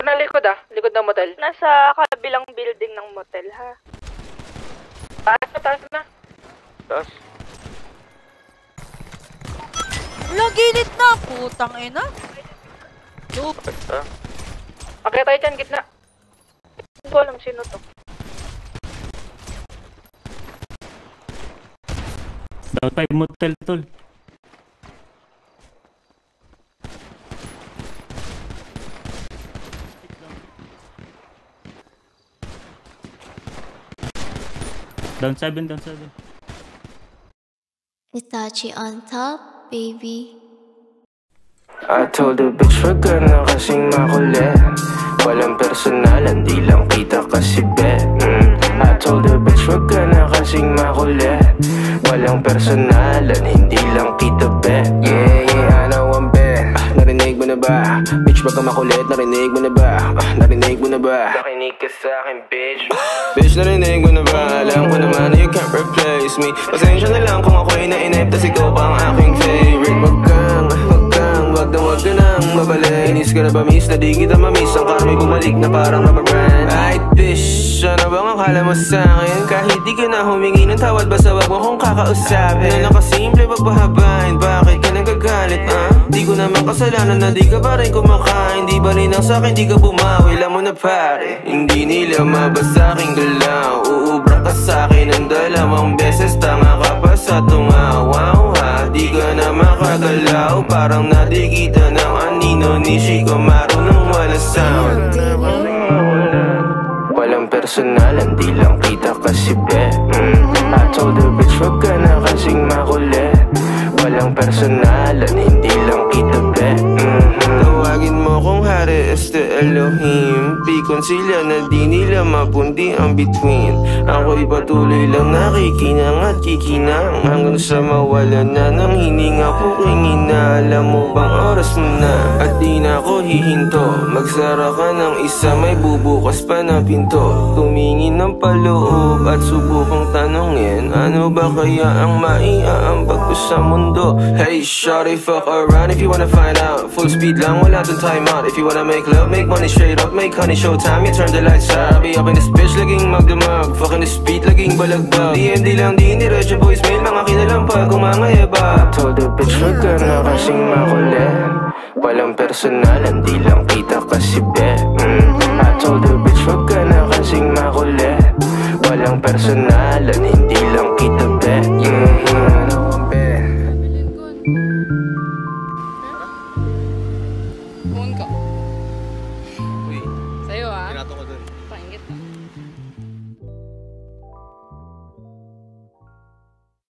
ng likod likod ng motel. Nasa kabilang building ng motel, ha? Taas na. Taas. Wala, gilid na. Putang ina. Loop. Okay tayo dyan, gitna. Hindi ko alam sino to. Down 5 motel, tol. Down 7, down 7. Itachi on top, baby. I told the bitch wag ka na kasing makulit. Walang personalan, di lang kita kasi bet. I told the bitch wag ka na kasing makulit. Walang personalan, hindi lang kita bet. Yeah, I know I'm bet. Narinig mo na ba? Bitch wag ka makulit, narinig mo na ba? Narinig mo na ba? Nakinig ka sa akin, bitch. Bitch, narinig mo na ba? Alam ko naman na you can't replace me. Pasensya na lang kung ako'y nainip, tas ikaw pa ang aking favorite. Wag ka nang mabalik. Inis ka na ba, miss? Na di kita mamiss. Ang karmo'y bumalik na parang rubber brand. Ay, bitch, ano bang akala mo sa'kin? Kahit di ka na humingi ng tawad, basta wag mo kong kakausapin. Na nakasimple, wag pahabain. Bakit ka nagagalit, Di ko naman kasalanan na di ka pa rin kumakain. Di ba rin ang sa'kin, di ka bumawi. Alam mo na pare, hindi nila mabasa aking galaw. Uubra ka sa'kin ng 2 beses. Tanga ka pa sa tungawaw, ha? Di ka na makagalaw. Parang nadigita ng anino ni Chico marunong wala sound. Walang personalan, di lang kita kasi bet. I told the bitch wag ka na kasing makulit. Walang personalan, hindi lang kita bet. Tawagin mo kung hari este Elohim. Pikon sila na di nila mapundi ang between. Ako'y patuloy lang nakikinang at kikinang hanggang sa mawala na ng hininga puking ina. Alam mo bang oras mo na at di na ako hihinto. Magsara ka ng isa, may bubukas pa na pinto. Tumingin ng paloob at subukang tanongin, ano ba kaya ang maiaambag ko sa mundo? Hey shawty, fuck around if you wanna find out. Full speed lang, wala dun time out. If you wanna make love, make money straight up. Make honey, showtime, you turn the lights out. I'll be up in this bitch, laging magdamag. Fucking this beat, laging balagbag. DMD lang, di ni-reach yung voicemail. Mga kinalampag, kung mga eba. I told the bitch, wag ka na kasing makulit. Walang personalan, di lang kita kasi bet. I told the bitch, wag ka na kasing makulit. Walang personalan, hindi lang kita bet. Kumun ko. Sa'yo, Tinato ko dun.